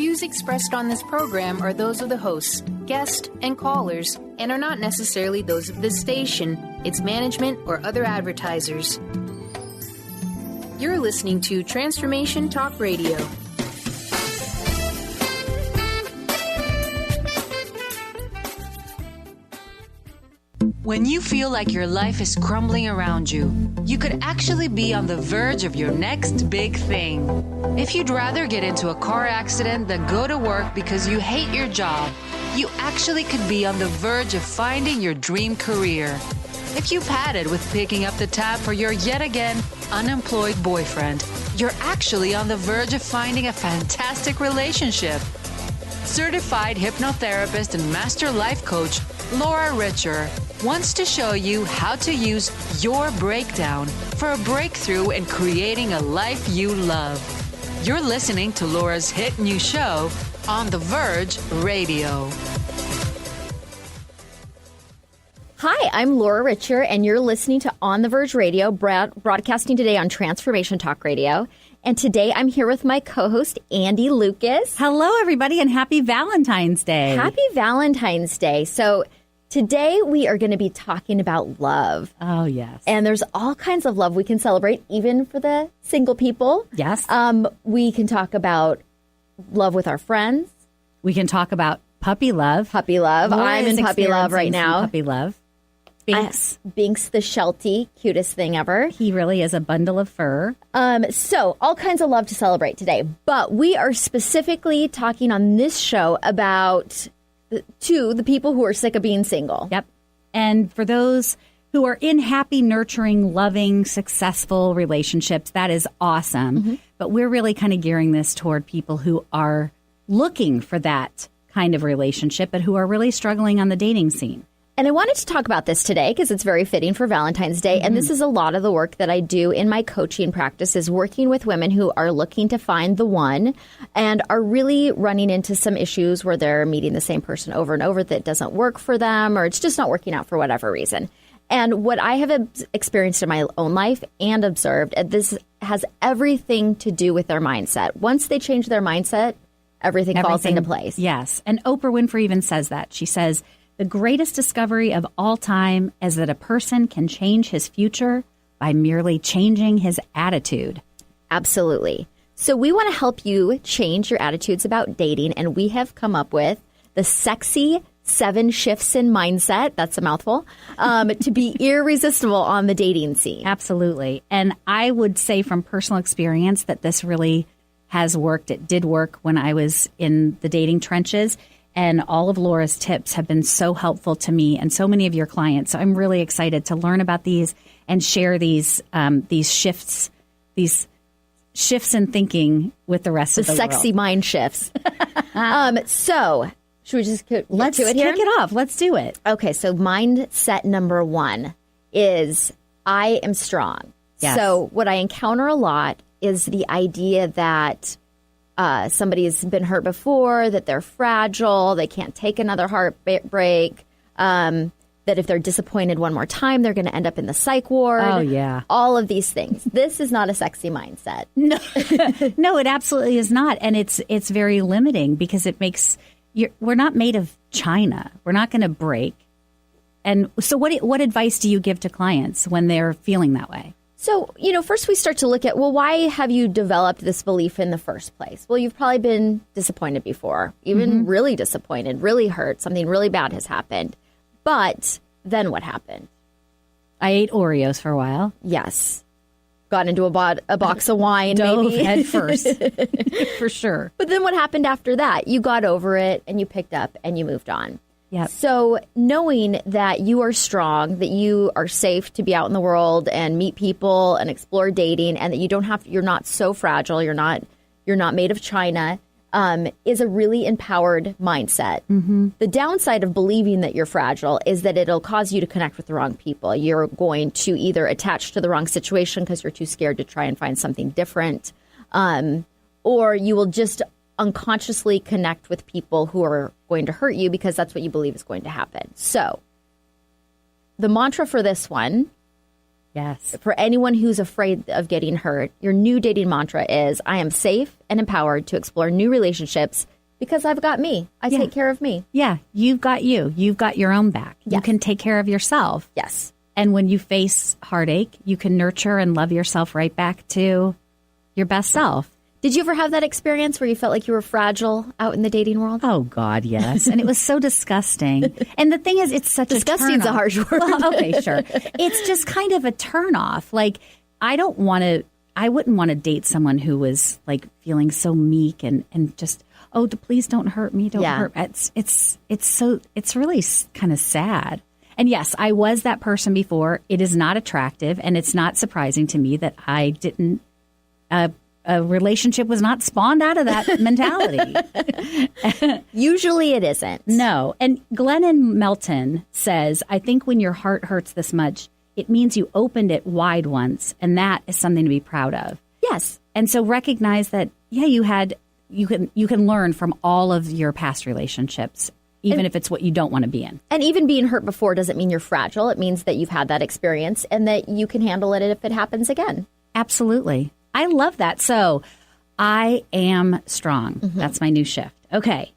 views expressed on this program are those of the hosts, guests, and callers, and are not necessarily those of this station, its management, or other advertisers. You're listening to Transformation Talk Radio. When you feel like your life is crumbling around you, you could actually be on the verge of your next big thing. If you'd rather get into a car accident than go to work because you hate your job, you actually could be on the verge of finding your dream career. If you've had it with picking up the tab for your yet again unemployed boyfriend, you're actually on the verge of finding a fantastic relationship. Certified hypnotherapist and master life coach Laura Richer wants to show you how to use your breakdown for a breakthrough in creating a life you love. You're listening to Laura's hit new show, On the Verge Radio. Hi, I'm Laura Richer, and you're listening to On the Verge Radio, broadcasting today on Transformation Talk Radio. And today I'm here with my co-host, Andi Lucas. Hello, everybody, and happy Valentine's Day. Happy Valentine's Day. So today we are going to be talking about love. Oh, yes. And there's all kinds of love we can celebrate, even for the single people. Yes. We can talk about love with our friends. We can talk about puppy love. Puppy love. I'm in puppy love right now. Puppy love. Binks. Binks the Sheltie, cutest thing ever. He really is a bundle of fur. So all kinds of love to celebrate today. But we are specifically talking on this show about the people who are sick of being single. Yep. And for those who are in happy, nurturing, loving, successful relationships, that is awesome. Mm-hmm. But we're really kind of gearing this toward people who are looking for that kind of relationship, but who are really struggling on the dating scene. And I wanted to talk about this today because it's very fitting for Valentine's Day. Mm-hmm. And this is a lot of the work that I do in my coaching practice, is working with women who are looking to find the one and are really running into some issues where they're meeting the same person over and over that doesn't work for them, or it's just not working out for whatever reason. And what I have experienced in my own life and observed, this has everything to do with their mindset. Once they change their mindset, everything falls into place. Yes. And Oprah Winfrey even says that. She says, the greatest discovery of all time is that a person can change his future by merely changing his attitude. Absolutely. So we want to help you change your attitudes about dating, and we have come up with the sexy 7 shifts in mindset, that's a mouthful, to be irresistible on the dating scene. Absolutely. And I would say from personal experience that this really has worked. It did work when I was in the dating trenches. And all of Laura's tips have been so helpful to me and so many of your clients. So I'm really excited to learn about these and share these shifts in thinking with the rest of the world. The sexy mind shifts. So should we just get Let's to it here? Kick it off. Let's do it. Okay. So mindset number 1 is I am strong. Yes. So what I encounter a lot is the idea that somebody's been hurt before, that they're fragile, they can't take another heartbreak, that if they're disappointed one more time, they're going to end up in the psych ward. Oh, yeah. All of these things. This is not a sexy mindset. No, no, it absolutely is not. And it's very limiting because it makes we're not made of china. We're not going to break. And so what advice do you give to clients when they're feeling that way? So, first we start to look at, well, why have you developed this belief in the first place? Well, you've probably been disappointed before, even really disappointed, really hurt. Something really bad has happened. But then what happened? I ate Oreos for a while. Yes. Got into a box of wine, Dove maybe. head first, for sure. But then what happened after that? You got over it and you picked up and you moved on. Yep. So knowing that you are strong, that you are safe to be out in the world and meet people and explore dating, and that you're not so fragile, you're not made of china, is a really empowered mindset. Mm-hmm. The downside of believing that you're fragile is that it'll cause you to connect with the wrong people. You're going to either attach to the wrong situation because you're too scared to try and find something different, or you will just unconsciously connect with people who are going to hurt you because that's what you believe is going to happen. So the mantra for this one Yes. For anyone who's afraid of getting hurt, your new dating mantra is, I am safe and empowered to explore new relationships because I've got me. I take care of me. Yeah, you've got you. You've got your own back. Yes. You can take care of yourself. Yes. And when you face heartache, you can nurture and love yourself right back to your best self. Did you ever have that experience where you felt like you were fragile out in the dating world? Oh, God, yes. And it was so disgusting. And the thing is, it's such Disgusting's a harsh word. Well, okay, sure. It's just kind of a turnoff. Like, I wouldn't want to date someone who was like feeling so meek and just, please don't hurt me. Don't hurt. It's really kind of sad. And yes, I was that person before. It is not attractive, and it's not surprising to me that I didn't, a relationship was not spawned out of that mentality. Usually it isn't. No. And Glennon Melton says, I think when your heart hurts this much, it means you opened it wide once, and that is something to be proud of. Yes. And so recognize that, you can learn from all of your past relationships, even if it's what you don't want to be in. And even being hurt before doesn't mean you're fragile. It means that you've had that experience and that you can handle it if it happens again. Absolutely. I love that. So I am strong. Mm-hmm. That's my new shift. Okay.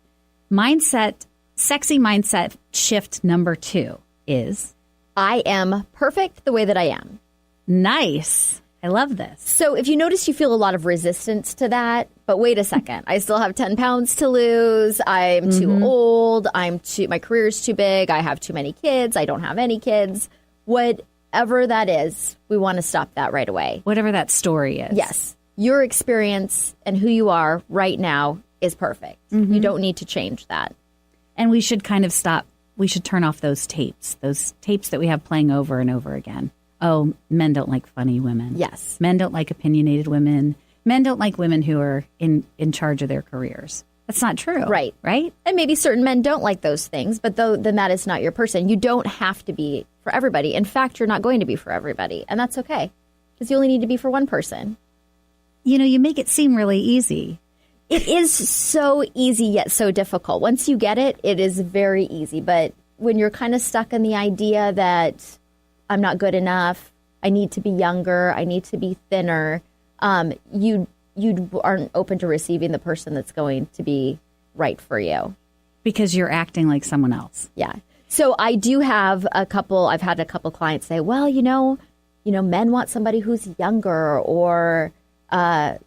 Sexy mindset shift number 2 is I am perfect the way that I am. Nice. I love this. So if you notice, you feel a lot of resistance to that. But wait a second. I still have 10 pounds to lose. I'm too old. My career's too big. I have too many kids. I don't have any kids. Whatever that is, we want to stop that right away. Whatever that story is. Yes. Your experience and who you are right now is perfect. Mm-hmm. You don't need to change that. And we should kind of stop. We should turn off those tapes that we have playing over and over again. Oh, men don't like funny women. Yes. Men don't like opinionated women. Men don't like women who are in charge of their careers. That's not true. Right. Right? And maybe certain men don't like those things, but then that is not your person. You don't have to be for everybody. In fact, you're not going to be for everybody. And that's okay. Because you only need to be for one person. You make it seem really easy. It is so easy yet so difficult. Once you get it, it is very easy. But when you're kind of stuck in the idea that I'm not good enough, I need to be younger, I need to be thinner, you aren't open to receiving the person that's going to be right for you. Because you're acting like someone else. Yeah. So I do have I've had a couple clients say, well, men want somebody who's younger or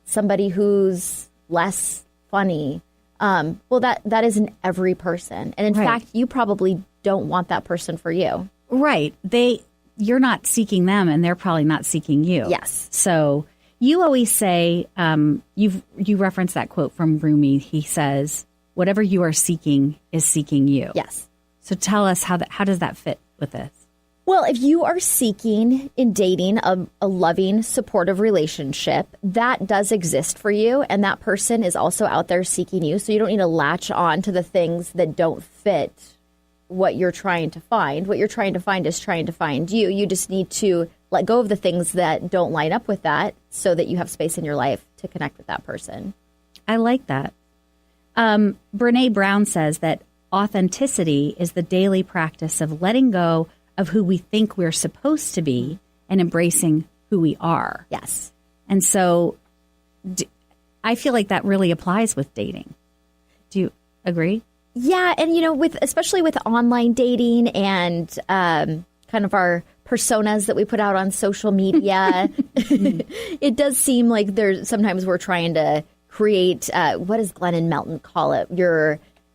somebody who's less funny. Well, that isn't every person. And in fact, you probably don't want that person for you. Right. You're not seeking them and they're probably not seeking you. Yes. So you always say, you reference that quote from Rumi. He says, whatever you are seeking is seeking you. Yes. So tell us how does that fit with this? Well, if you are seeking in dating a loving, supportive relationship, that does exist for you. And that person is also out there seeking you. So you don't need to latch on to the things that don't fit what you're trying to find. What you're trying to find is trying to find you. You just need to let go of the things that don't line up with that so that you have space in your life to connect with that person. I like that. Brene Brown says that authenticity is the daily practice of letting go of who we think we're supposed to be and embracing who we are. Yes. And so I feel like that really applies with dating. Do you agree? Yeah. And, especially with online dating and kind of our personas that we put out on social media, it does seem like sometimes we're trying to create, what does Glennon Melton call it?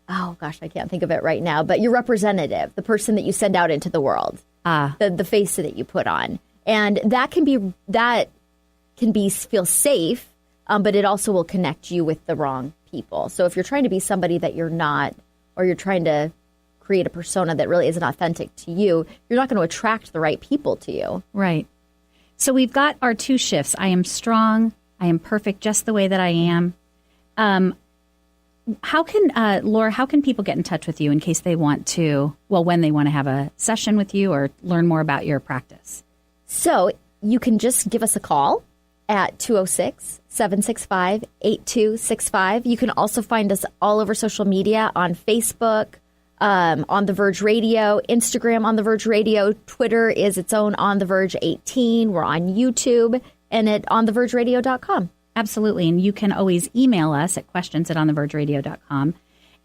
I can't think of it right now, but your representative, the person that you send out into the world, the face that you put on. And that can feel safe, but it also will connect you with the wrong people. So if you're trying to be somebody that you're not, or you're trying to create a persona that really isn't authentic to you, you're not going to attract the right people to you. Right. So we've got our 2 shifts. I am strong. I am perfect just the way that I am. Laura, how can people get in touch with you in case they want to, when they want to have a session with you or learn more about your practice? So you can just give us a call at 206-765-8265. You can also find us all over social media on Facebook, On the Verge Radio, Instagram On the Verge Radio, Twitter is its own On the Verge 18. We're on YouTube and at onthevergeradio.com. Absolutely. And you can always email us at questions@onthevergeradio.com.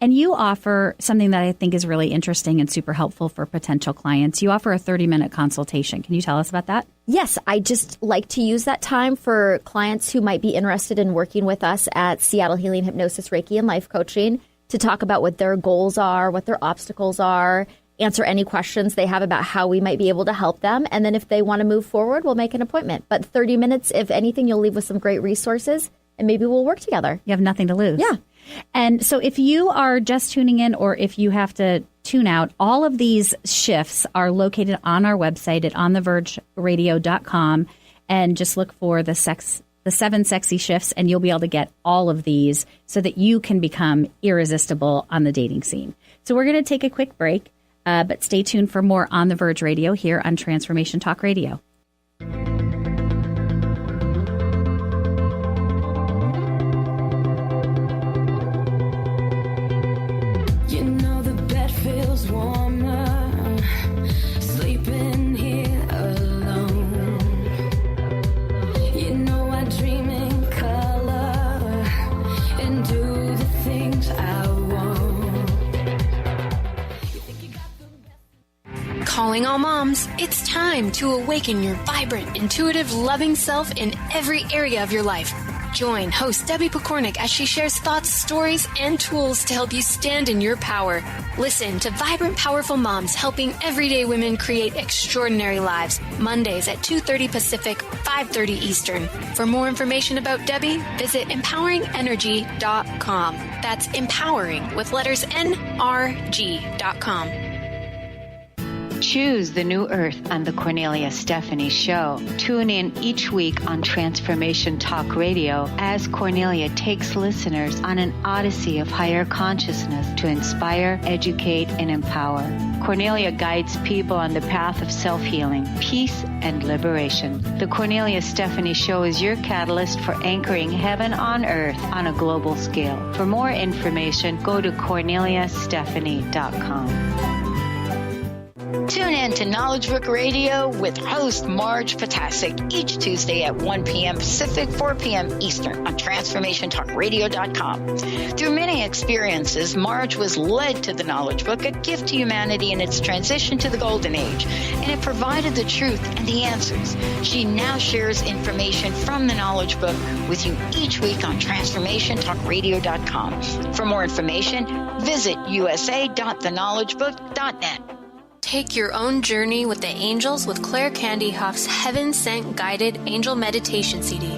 And you offer something that I think is really interesting and super helpful for potential clients. You offer a 30-minute consultation. Can you tell us about that? Yes, I just like to use that time for clients who might be interested in working with us at Seattle Healing Hypnosis, Reiki, and Life Coaching to talk about what their goals are, what their obstacles are, answer any questions they have about how we might be able to help them. And then if they want to move forward, we'll make an appointment. But 30 minutes, if anything, you'll leave with some great resources and maybe we'll work together. You have nothing to lose. Yeah. And so if you are just tuning in or if you have to tune out, all of these shifts are located on our website at onthevergeradio.com, and just look for the 7 sexy shifts, and you'll be able to get all of these so that you can become irresistible on the dating scene. So we're going to take a quick break, but stay tuned for more On the Verge Radio here on Transformation Talk Radio. Warmer, sleeping here alone. You know I dream in color and do the things I want. Calling all moms, it's time to awaken your vibrant, intuitive, loving self in every area of your life. Join host Debbie Pokornik as she shares thoughts, stories, and tools to help you stand in your power. Listen to Vibrant, Powerful Moms helping everyday women create extraordinary lives. Mondays at 2:30 Pacific, 5:30 Eastern. For more information about Debbie, visit empoweringenergy.com. That's empowering with letters NRG.com. Choose the new earth on the Cornelia Stephanie Show. Tune in each week on Transformation Talk Radio as Cornelia takes listeners on an odyssey of higher consciousness to inspire, educate, and empower. Cornelia guides people on the path of self-healing, peace, and liberation. The Cornelia Stephanie Show is your catalyst for anchoring heaven on earth on a global scale. For more information, go to corneliastephanie.com. Tune in to Knowledge Book Radio with host Marge Potasic each Tuesday at 1 p.m. Pacific, 4 p.m. Eastern on TransformationTalkRadio.com. Through many experiences, Marge was led to the Knowledge Book, a gift to humanity in its transition to the Golden Age, and it provided the truth and the answers. She now shares information from the Knowledge Book with you each week on TransformationTalkRadio.com. For more information, visit usa.theknowledgebook.net. Take your own journey with the angels with Claire Candy Huff's Heaven Sent Guided Angel Meditation CD.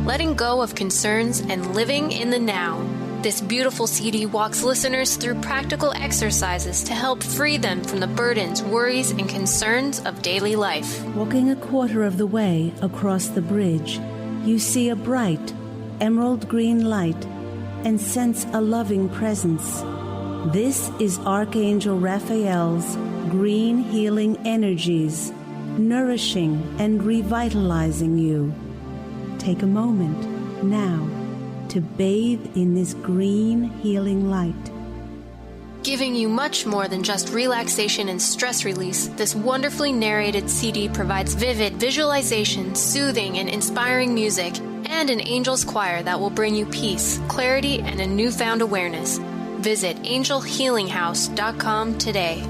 Letting go of concerns and living in the now. This beautiful CD walks listeners through practical exercises to help free them from the burdens, worries, and concerns of daily life. Walking a quarter of the way across the bridge, you see a bright, emerald green light and sense a loving presence. This is Archangel Raphael's green healing energies, nourishing and revitalizing you. Take a moment now to bathe in this green healing light. Giving you much more than just relaxation and stress release, this wonderfully narrated CD provides vivid visualization, soothing and inspiring music, and an angel's choir that will bring you peace, clarity, and a newfound awareness. Visit angelhealinghouse.com today.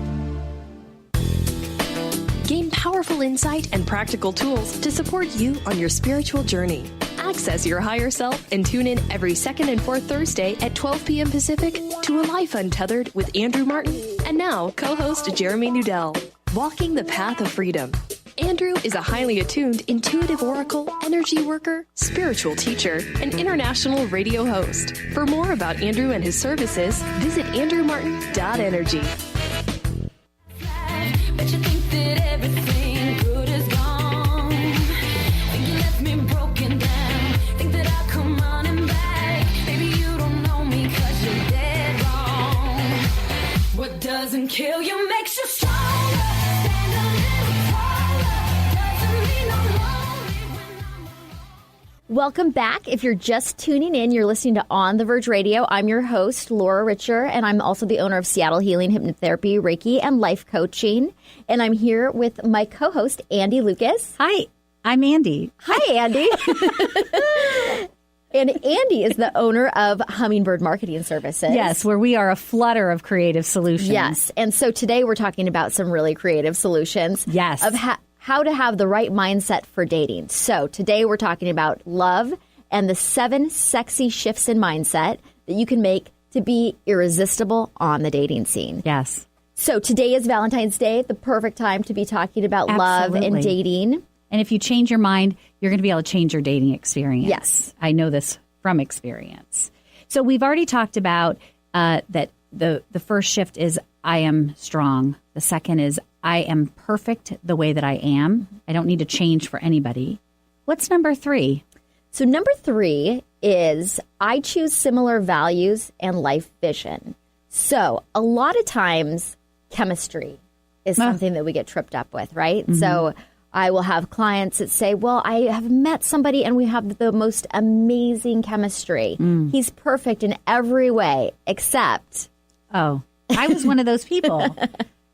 Gain powerful insight and practical tools to support you on your spiritual journey. Access your higher self and tune in every second and fourth Thursday at 12 p.m. Pacific to A Life Untethered with Andrew Martin and now co-host Jeremy Nudell. Walking the Path of Freedom. Andrew is a highly attuned, intuitive oracle, energy worker, spiritual teacher, and international radio host. For more about Andrew and his services, visit andrewmartin.energy. But you think that everything good is gone. Think you left me broken down. Think that I'll come running back. Maybe you don't know me 'cause you're dead wrong. What doesn't kill you makes you stronger. Stand a little taller. Doesn't mean I'm lonely when I'm alone. Welcome back. If you're just tuning in, you're listening to On the Verge Radio. I'm your host, Laura Richer, and I'm also the owner of Seattle Healing Hypnotherapy, Reiki, and Life Coaching. And I'm here with my co-host, Andi Lucas. Hi, I'm Andi. Hi, Andi. And Andi is the owner of Hummingbird Marketing Services. Yes, where we are a flutter of creative solutions. Yes. And so today we're talking about some really creative solutions. Yes. Of how to have the right mindset for dating. So today we're talking about love and the 7 sexy shifts in mindset that you can make to be irresistible on the dating scene. Yes. So today is Valentine's Day, the perfect time to be talking about love and dating. And if you change your mind, you're going to be able to change your dating experience. Yes. I know this from experience. So we've already talked about that the first shift is I am strong. The second is I am perfect the way that I am. I don't need to change for anybody. What's number 3? So number 3 is I choose similar values and life vision. So a lot of times chemistry is something that we get tripped up with, right? Mm-hmm. So I will have clients that say, well, I have met somebody and we have the most amazing chemistry. He's perfect in every way except... Oh, I was one of those people.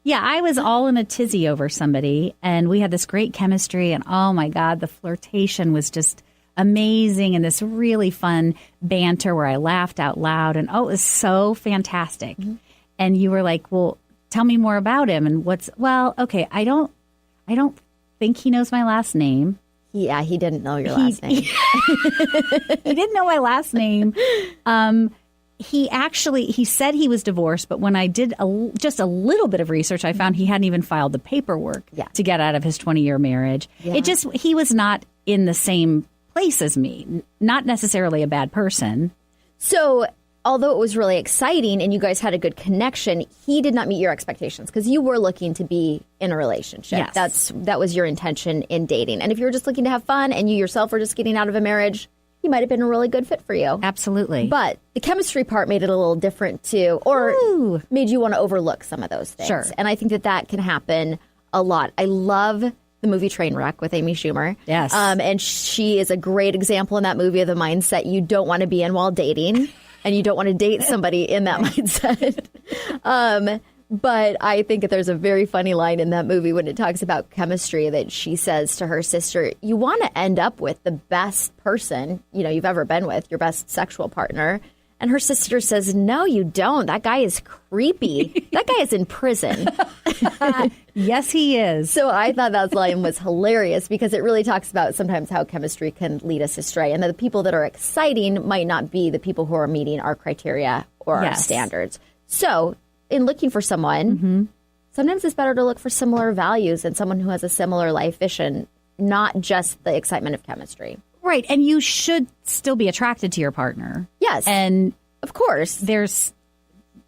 Yeah, I was all in a tizzy over somebody, and we had this great chemistry, and oh my God, the flirtation was just amazing, and this really fun banter where I laughed out loud, and oh, it was so fantastic. Mm-hmm. And you were like, well, tell me more about him, and okay, I don't think he knows my last name. Yeah, he didn't know your last name. He didn't know my last name. He said he was divorced, but when I did just a little bit of research, I found he hadn't even filed the paperwork to get out of his 20-year marriage. Yeah. He was not in the same place as me, not necessarily a bad person. So although it was really exciting and you guys had a good connection, he did not meet your expectations because you were looking to be in a relationship. Yes. That was your intention in dating. And if you were just looking to have fun and you yourself were just getting out of a marriage, he might have been a really good fit for you. Absolutely. But the chemistry part made it a little different too, or made you want to overlook some of those things. Sure. And I think that can happen a lot. I love the movie Trainwreck with Amy Schumer. Yes. And she is a great example in that movie of the mindset you don't want to be in while dating, and you don't want to date somebody in that mindset. But I think that there's a very funny line in that movie when it talks about chemistry that she says to her sister, you want to end up with the best person, you've ever been with, your best sexual partner. And her sister says, no, you don't. That guy is creepy. That guy is in prison. Yes, he is. So I thought that line was hilarious because it really talks about sometimes how chemistry can lead us astray. And that the people that are exciting might not be the people who are meeting our criteria or our standards. So in looking for someone, sometimes it's better to look for similar values and someone who has a similar life vision, not just the excitement of chemistry. Right. And you should still be attracted to your partner. Yes. And of course, there's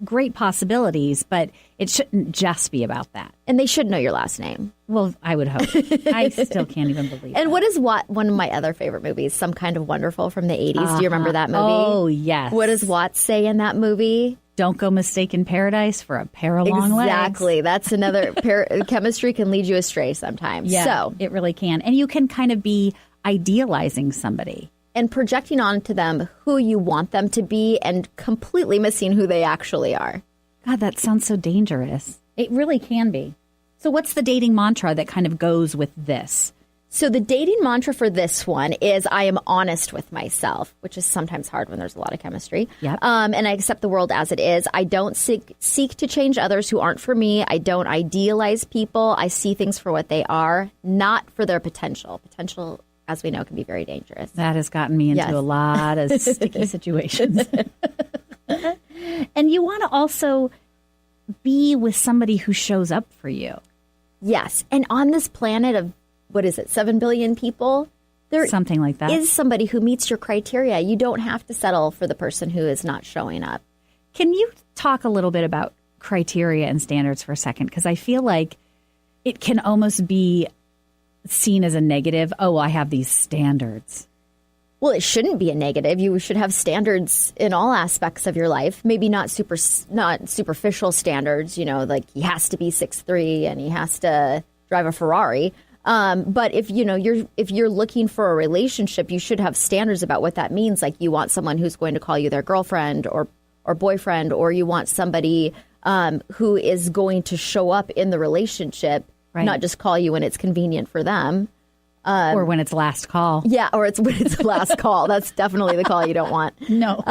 great possibilities, but it shouldn't just be about that. And they should know your last name. Well, I would hope. I still can't even believe it. And what is one of my other favorite movies, Some Kind of Wonderful from the 80s? Do you remember that movie? Oh, yes. What does Watts say in that movie? Don't go mistaking paradise for a pair of long legs. Exactly. That's another chemistry can lead you astray sometimes. Yeah, so it really can. And you can kind of be idealizing somebody and projecting onto them who you want them to be and completely missing who they actually are. God, that sounds so dangerous. It really can be. So what's the dating mantra that kind of goes with this? So the dating mantra for this one is I am honest with myself, which is sometimes hard when there's a lot of chemistry. Yep. And I accept the world as it is. I don't seek to change others who aren't for me. I don't idealize people. I see things for what they are, not for their potential. Potential, as we know, can be very dangerous. That has gotten me into a lot of sticky situations. And you want to also be with somebody who shows up for you. Yes. And on this planet of, 7 billion people? There something like that. Is somebody who meets your criteria. You don't have to settle for the person who is not showing up. Can you talk a little bit about criteria and standards for a second? Because I feel like it can almost be seen as a negative. Oh, I have these standards. Well, it shouldn't be a negative. You should have standards in all aspects of your life. Maybe not superficial standards, like he has to be 6'3" and he has to drive a Ferrari. But if you're looking for a relationship, you should have standards about what that means. Like you want someone who's going to call you their girlfriend or boyfriend, or you want somebody who is going to show up in the relationship, not just call you when it's convenient for them. Or when it's last call. Yeah, or it's when it's last call. That's definitely the call you don't want. No.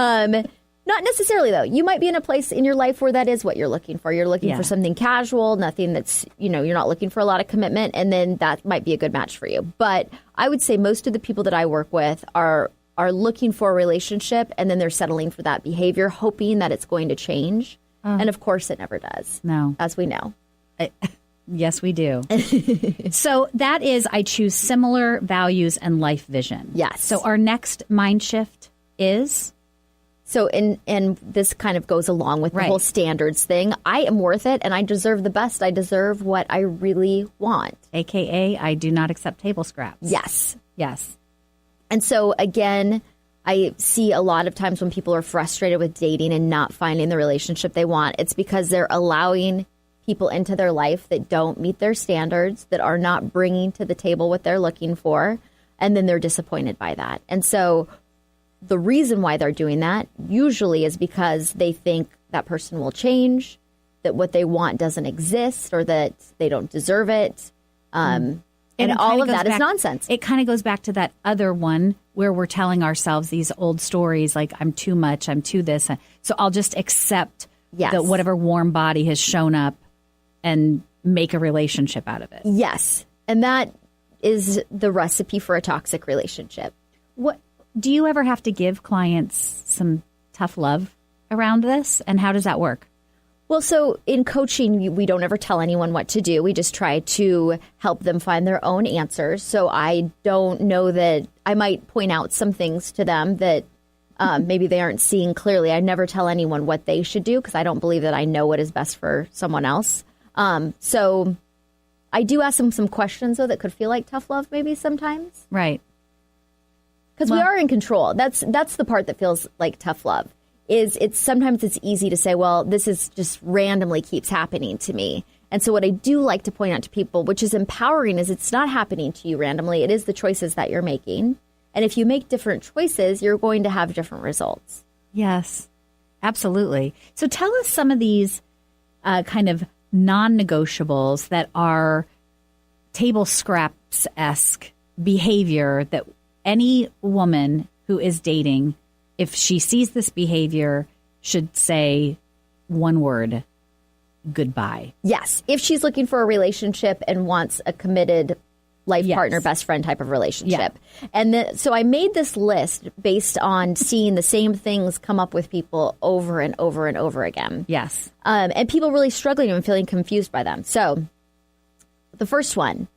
Not necessarily, though. You might be in a place in your life where that is what you're looking for. You're looking for something casual, nothing that's, you're not looking for a lot of commitment, and then that might be a good match for you. But I would say most of the people that I work with are looking for a relationship, and then they're settling for that behavior, hoping that it's going to change. And of course, it never does. No. As we know. Yes, we do. So that is, I choose similar values and life vision. Yes. So our next mind shift is? So, and this kind of goes along with the whole standards thing. I am worth it, and I deserve the best. I deserve what I really want. AKA, I do not accept table scraps. Yes. Yes. And so, again, I see a lot of times when people are frustrated with dating and not finding the relationship they want, it's because they're allowing people into their life that don't meet their standards, that are not bringing to the table what they're looking for, and then they're disappointed by that. And so the reason why they're doing that usually is because they think that person will change, that what they want doesn't exist, or that they don't deserve it. And all of that is nonsense. It kind of goes back to that other one where we're telling ourselves these old stories like, I'm too much, I'm too this. So I'll just accept that whatever warm body has shown up and make a relationship out of it. Yes. And that is the recipe for a toxic relationship. What do you ever have to give clients some tough love around this? And how does that work? Well, so in coaching, we don't ever tell anyone what to do. We just try to help them find their own answers. So I don't know that I might point out some things to them that maybe they aren't seeing clearly. I never tell anyone what they should do because I don't believe that I know what is best for someone else. So I do ask them some questions, though, that could feel like tough love maybe sometimes. Right. Because we are in control. That's the part that feels like tough love. Sometimes it's easy to say, well, this is just randomly keeps happening to me. And so what I do like to point out to people, which is empowering, is it's not happening to you randomly. It is the choices that you're making. And if you make different choices, you're going to have different results. Yes, absolutely. So tell us some of these kind of non-negotiables that are table scraps-esque behavior that any woman who is dating, if she sees this behavior, should say one word, goodbye. Yes. If she's looking for a relationship and wants a committed life partner, best friend type of relationship. Yeah. And so I made this list based on seeing the same things come up with people over and over and over again. Yes. And people really struggling and feeling confused by them. So the first one,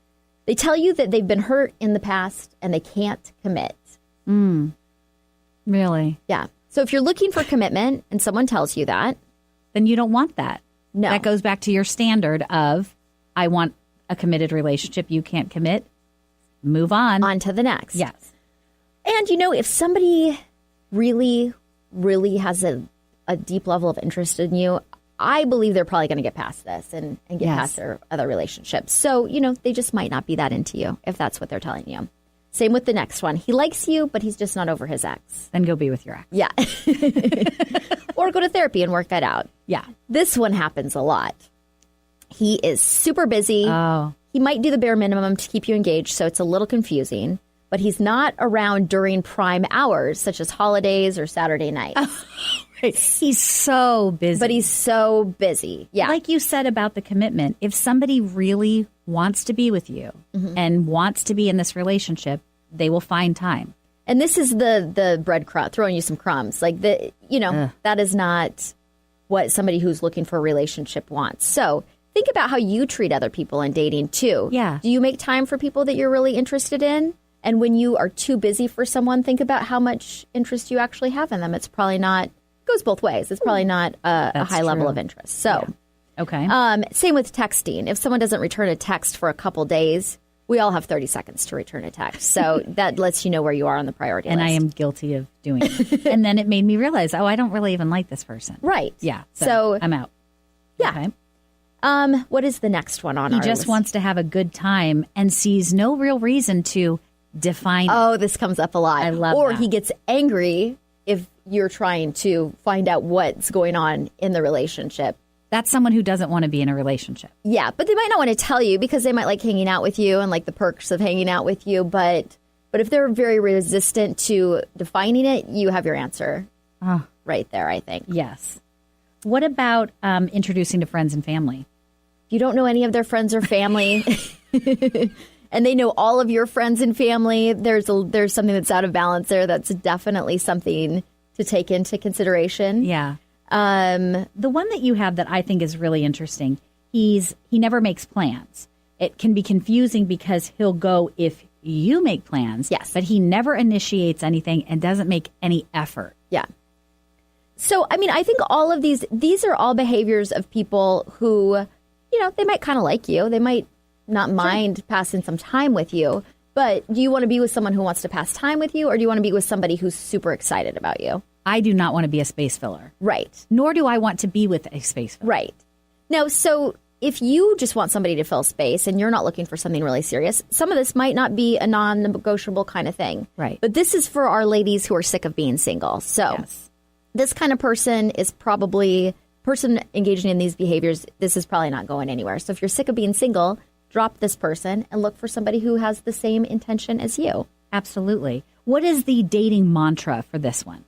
they tell you that they've been hurt in the past and they can't commit. Really? Yeah. So if you're looking for commitment and someone tells you that, then you don't want that. No. That goes back to your standard of, I want a committed relationship. You can't commit. Move on. On to the next. Yes. And, if somebody really, really has a deep level of interest in you, I believe they're probably going to get past this and get past their other relationships. So, they just might not be that into you if that's what they're telling you. Same with the next one. He likes you, but he's just not over his ex. Then go be with your ex. Yeah. Or go to therapy and work that out. Yeah. This one happens a lot. He is super busy. Oh. He might do the bare minimum to keep you engaged, so it's a little confusing. But he's not around during prime hours, such as holidays or Saturday nights. Right. He's so busy. But he's so busy. Yeah. Like you said about the commitment, if somebody really wants to be with you and wants to be in this relationship, they will find time. And this is the breadcrumb, throwing you some crumbs. Like, that is not what somebody who's looking for a relationship wants. So think about how you treat other people in dating, too. Yeah. Do you make time for people that you're really interested in? And when you are too busy for someone, think about how much interest you actually have in them. It's probably not, it goes both ways. It's probably not a high level of interest. So, okay. Same with texting. If someone doesn't return a text for a couple days, we all have 30 seconds to return a text. So that lets you know where you are on the priority list. And I am guilty of doing it. And then it made me realize, I don't really even like this person. Right. Yeah. So I'm out. Yeah. Okay. What is the next one on He our just list? wants to have a good time and sees no real reason to define it. Oh, this comes up a lot. I love Or that. he gets angry if you're trying to find out what's going on in the relationship. That's someone who doesn't want to be in a relationship. Yeah, but they might not want to tell you because they might like hanging out with you and like the perks of hanging out with you. But if they're very resistant to defining it, you have your answer right there, I think. Yes. What about introducing to friends and family? If you don't know any of their friends or family and they know all of your friends and family, there's something that's out of balance there. That's definitely something to take into consideration. Yeah. The one that you have that I think is really interesting, he never makes plans. It can be confusing because he'll go if you make plans. Yes. But he never initiates anything and doesn't make any effort. Yeah. So, I mean, I think all of these are all behaviors of people who, you know, they might kind of like you. They might not mind passing some time with you. But do you want to be with someone who wants to pass time with you, or do you want to be with somebody who's super excited about you? I do not want to be a space filler. Right. Nor do I want to be with a space filler. Right. Now, so if you just want somebody to fill space and you're not looking for something really serious, some of this might not be a non-negotiable kind of thing. Right. But this is for our ladies who are sick of being single. So this kind of person is probably, person engaging in these behaviors, this is probably not going anywhere. So if you're sick of being single, drop this person and look for somebody who has the same intention as you. Absolutely. What is the dating mantra for this one?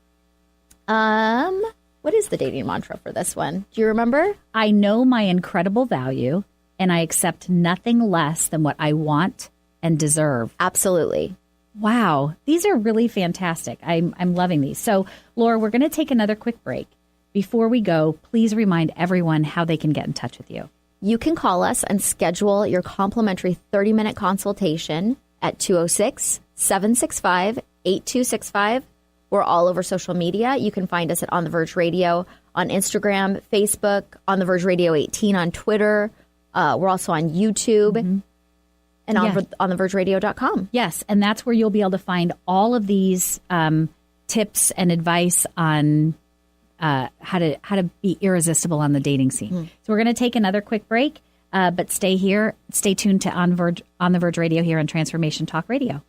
What is the dating mantra for this one? Do you remember? I know my incredible value and I accept nothing less than what I want and deserve. Absolutely. Wow. These are really fantastic. I'm loving these. So, Laura, we're going to take another quick break. Before we go, please remind everyone how they can get in touch with you. You can call us and schedule your complimentary 30-minute consultation at 206-765-8265. We're all over social media. You can find us at On the Verge Radio on Instagram, Facebook, On the Verge Radio 18 on Twitter. We're also on YouTube and on thevergeradio.com. Yes, and that's where you'll be able to find all of these tips and advice on how to be irresistible on the dating scene. So we're going to take another quick break, but stay here. Stay tuned to On the Verge Radio here on Transformation Talk Radio.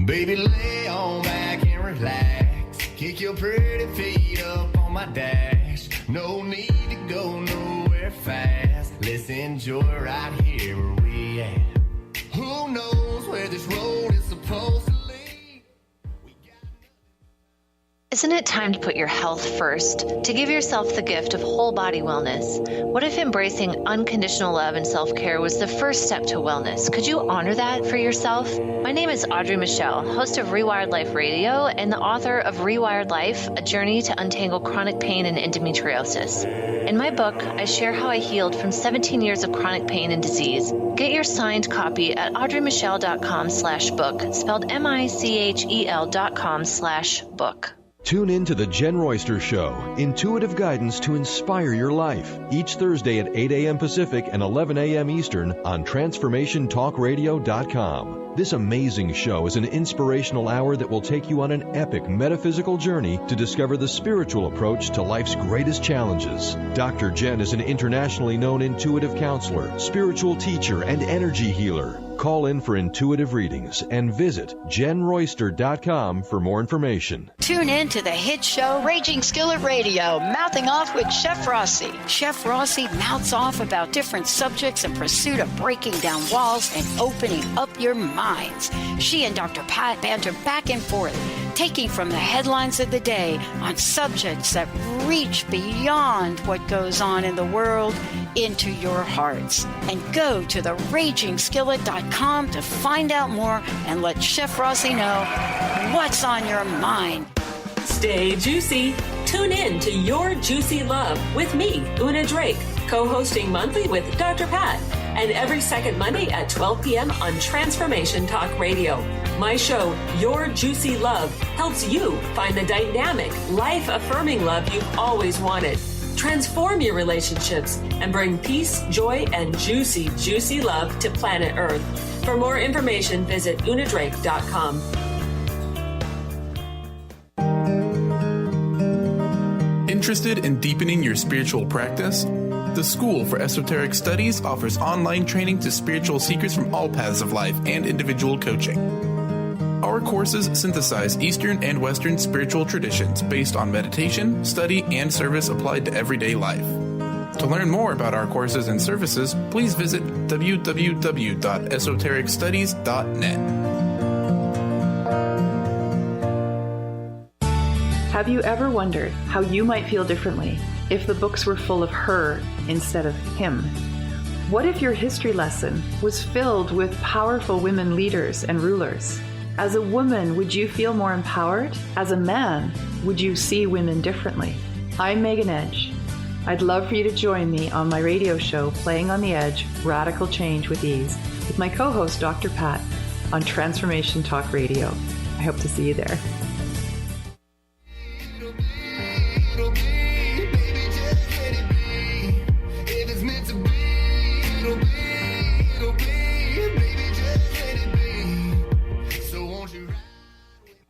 Baby, lay on back and relax. Kick your pretty feet up on my dash. No need to go nowhere fast. Let's enjoy right here where we at. Who knows where this road is supposed to lead? Isn't it time to put your health first? To give yourself the gift of whole body wellness? What if embracing unconditional love and self-care was the first step to wellness? Could you honor that for yourself? My name is Audrey Michelle, host of Rewired Life Radio and the author of Rewired Life, A Journey to Untangle Chronic Pain and Endometriosis. In my book, I share how I healed from 17 years of chronic pain and disease. Get your signed copy at audreymichelle.com/book, spelled MICHEL.com/book. Tune in to The Jen Royster Show, intuitive guidance to inspire your life, each Thursday at 8 a.m. Pacific and 11 a.m. Eastern on TransformationTalkRadio.com. This amazing show is an inspirational hour that will take you on an epic metaphysical journey to discover the spiritual approach to life's greatest challenges. Dr. Jen is an internationally known intuitive counselor, spiritual teacher, and energy healer. Call in for intuitive readings and visit jenroyster.com for more information. Tune in to the hit show Raging Skillet Radio, Mouthing Off with Chef Rossi. Chef Rossi mouths off about different subjects in pursuit of breaking down walls and opening up your minds. She and Dr. Pat banter back and forth, taking from the headlines of the day on subjects that reach beyond what goes on in the world into your hearts. And go to theragingskillet.com to find out more and let Chef Rossi know what's on your mind. Stay juicy. Tune in to Your Juicy Love with me, Una Drake, co-hosting monthly with Dr. Pat, and every second Monday at 12 p.m. on Transformation Talk Radio. My show, Your Juicy Love, helps you find the dynamic, life-affirming love you've always wanted. Transform your relationships and bring peace, joy, and juicy, juicy love to planet Earth. For more information, visit unadrake.com. Interested in deepening your spiritual practice? The School for Esoteric Studies offers online training to spiritual seekers from all paths of life and individual coaching. Our courses synthesize Eastern and Western spiritual traditions based on meditation, study, and service applied to everyday life. To learn more about our courses and services, please visit www.esotericstudies.net. Have you ever wondered how you might feel differently if the books were full of her instead of him? What if your history lesson was filled with powerful women leaders and rulers? As a woman, would you feel more empowered? As a man, would you see women differently? I'm Megan Edge. I'd love for you to join me on my radio show, Playing on the Edge, Radical Change with Ease, with my co-host, Dr. Pat, on Transformation Talk Radio. I hope to see you there.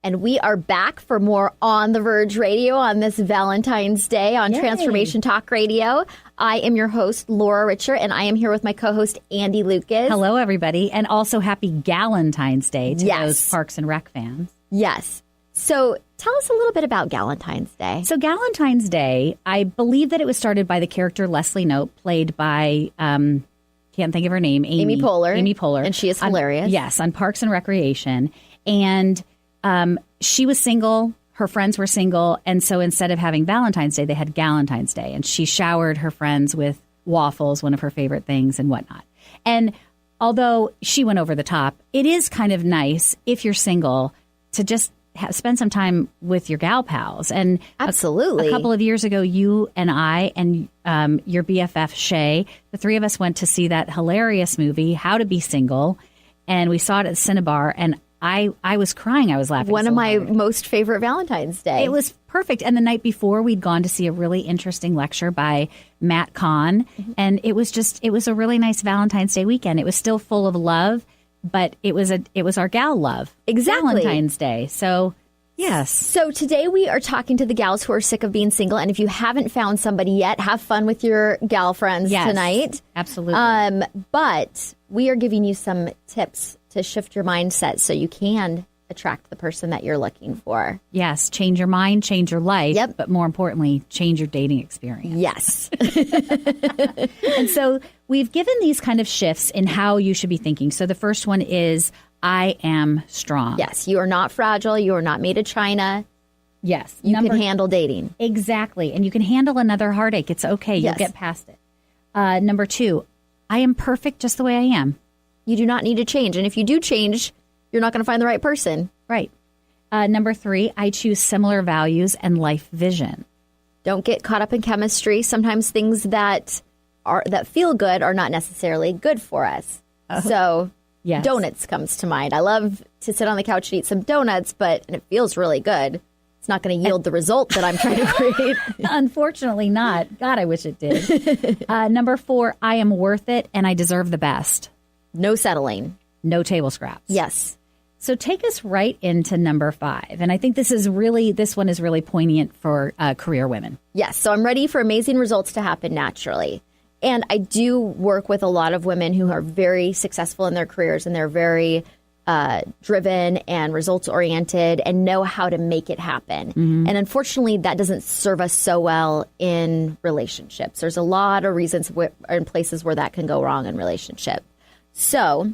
And we are back for more On the Verge Radio on this Valentine's Day on Transformation Talk Radio. I am your host, Laura Richer, and I am here with my co-host, Andi Lucas. Hello, everybody. And also happy Galentine's Day to those Parks and Rec fans. Yes. So tell us a little bit about Galentine's Day. So Galentine's Day, I believe that it was started by the character Leslie Knope, played by, can't think of her name, Amy Poehler. Amy Poehler. And she is hilarious. Yes, on Parks and Recreation. And she was single, her friends were single, and so instead of having Valentine's Day, they had Galentine's Day, and she showered her friends with waffles, one of her favorite things, and whatnot. And although she went over the top, it is kind of nice, if you're single, to just spend some time with your gal pals. And absolutely, a couple of years ago, you and I and your BFF, Shay, the three of us went to see that hilarious movie, How to Be Single, and we saw it at Cinnabar, and I was crying. I was laughing. One of my most favorite Valentine's Day. It was perfect. And the night before, we'd gone to see a really interesting lecture by Matt Kahn. Mm-hmm. And it was a really nice Valentine's Day weekend. It was still full of love, but it was our gal love. Exactly. Valentine's Day. So, yes. So today we are talking to the gals who are sick of being single. And if you haven't found somebody yet, have fun with your gal friends tonight. Absolutely. But we are giving you some tips to shift your mindset so you can attract the person that you're looking for. Yes, change your mind, change your life, yep. But more importantly, change your dating experience. Yes. And so we've given these kind of shifts in how you should be thinking. So the first one is, I am strong. Yes, you are not fragile. You are not made of china. Yes. You can handle dating. Exactly. And you can handle another heartache. It's okay. You'll get past it. Number 2, I am perfect just the way I am. You do not need to change. And if you do change, you're not going to find the right person. Right. Number 3, I choose similar values and life vision. Don't get caught up in chemistry. Sometimes things that feel good are not necessarily good for us. So donuts comes to mind. I love to sit on the couch and eat some donuts, and it feels really good. It's not going to yield the result that I'm trying to create. Unfortunately not. God, I wish it did. Number 4, I am worth it and I deserve the best. No settling. No table scraps. Yes. So take us right into number 5. And I think this one is really poignant for career women. Yes. So I'm ready for amazing results to happen naturally. And I do work with a lot of women who are very successful in their careers, and they're very driven and results oriented and know how to make it happen. Mm-hmm. And unfortunately, that doesn't serve us so well in relationships. There's a lot of reasons and places where that can go wrong in relationship. So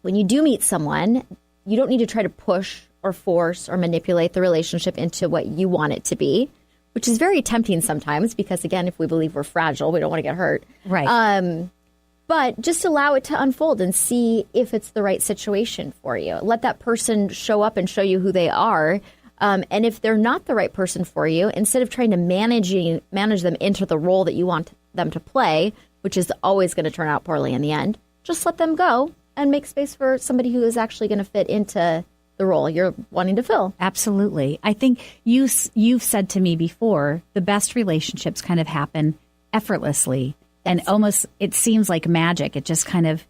when you do meet someone, you don't need to try to push or force or manipulate the relationship into what you want it to be, which is very tempting sometimes because, again, if we believe we're fragile, we don't want to get hurt. Right. But just allow it to unfold and see if it's the right situation for you. Let that person show up and show you who they are. And if they're not the right person for you, instead of trying to manage them into the role that you want them to play, which is always going to turn out poorly in the end, just let them go and make space for somebody who is actually going to fit into the role you're wanting to fill. Absolutely. I think you've said to me before, the best relationships kind of happen effortlessly. And almost, it seems like magic. It just kind of,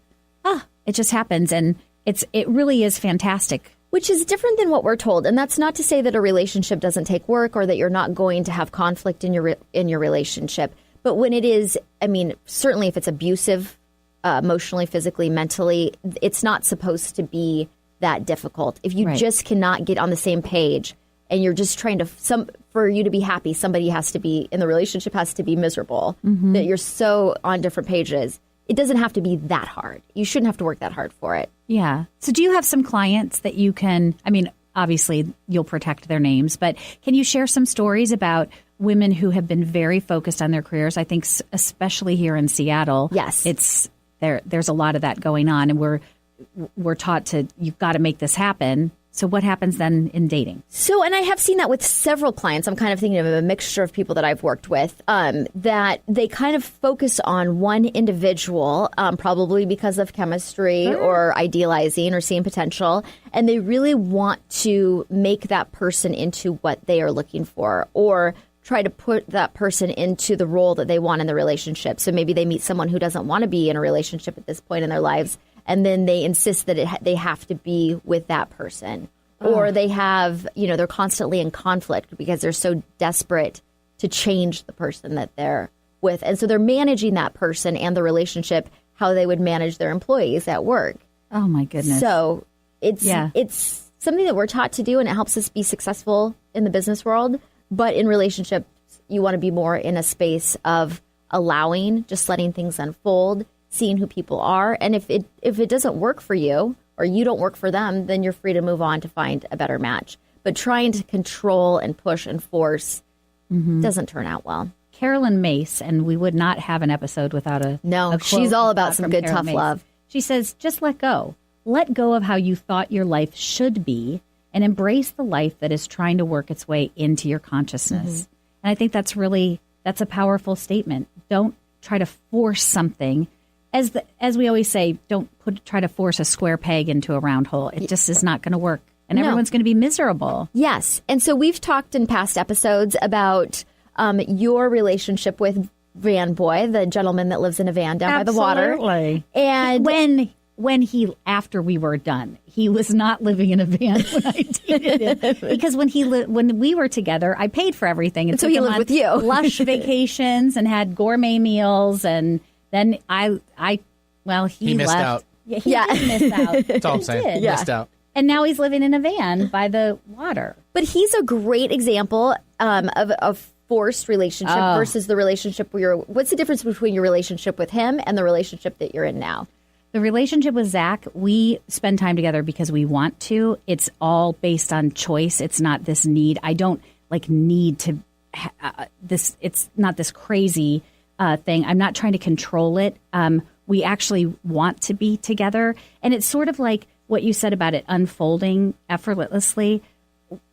it just happens. And it really is fantastic Which is different than what we're told. And that's not to say that a relationship doesn't take work or that you're not going to have conflict in your relationship. But when it is, I mean, certainly if it's abusive, emotionally, physically, mentally, it's not supposed to be that difficult. If you just cannot get on the same page and you're just trying to, for you to be happy, somebody has to be, in the relationship has to be miserable, that you're so on different pages. It doesn't have to be that hard. You shouldn't have to work that hard for it. Yeah. So do you have some clients that you can, I mean, obviously you'll protect their names, but can you share some stories about women who have been very focused on their careers? I think especially here in Seattle. Yes. It's there's a lot of that going on, and we're taught to, you've got to make this happen. So what happens then in dating? So, and I have seen that with several clients. I'm kind of thinking of a mixture of people that I've worked with, that they kind of focus on one individual, probably because of chemistry or idealizing or seeing potential. And they really want to make that person into what they are looking for, or try to put that person into the role that they want in the relationship. So maybe they meet someone who doesn't want to be in a relationship at this point in their lives, and then they insist that they have to be with that person. Or they have, they're constantly in conflict because they're so desperate to change the person that they're with. And so they're managing that person and the relationship how they would manage their employees at work. Oh, my goodness. So it's something that we're taught to do, and it helps us be successful in the business world. But in relationships, you want to be more in a space of allowing, just letting things unfold, seeing who people are. And if it doesn't work for you, or you don't work for them, then you're free to move on to find a better match. But trying to control and push and force doesn't turn out well. Carolyn Mace, and we would not have an episode without a quote. She's all about some good, tough love. She says, just let go. Let go of how you thought your life should be, and embrace the life that is trying to work its way into your consciousness. And I think that's a powerful statement. Don't try to force something. As we always say, don't try to force a square peg into a round hole. It just is not going to work, and everyone's going to be miserable. Yes. And so we've talked in past episodes about your relationship with Van Boy, the gentleman that lives in a van down by the water. Absolutely. And after we were done, he was not living in a van when I dated him. Because when we were together, I paid for everything. And so he lived with you. Lush vacations and had gourmet meals, and then he missed left. out. Yeah, he did miss out. That's all I'm saying. Yeah. Missed out. And now he's living in a van by the water. But he's a great example of a forced relationship versus the relationship where what's the difference between your relationship with him and the relationship that you're in now? The relationship with Zach, we spend time together because we want to. It's all based on choice. It's not this need. I don't need to this. It's not this crazy thing. I'm not trying to control it. We actually want to be together. And it's sort of like what you said about it unfolding effortlessly.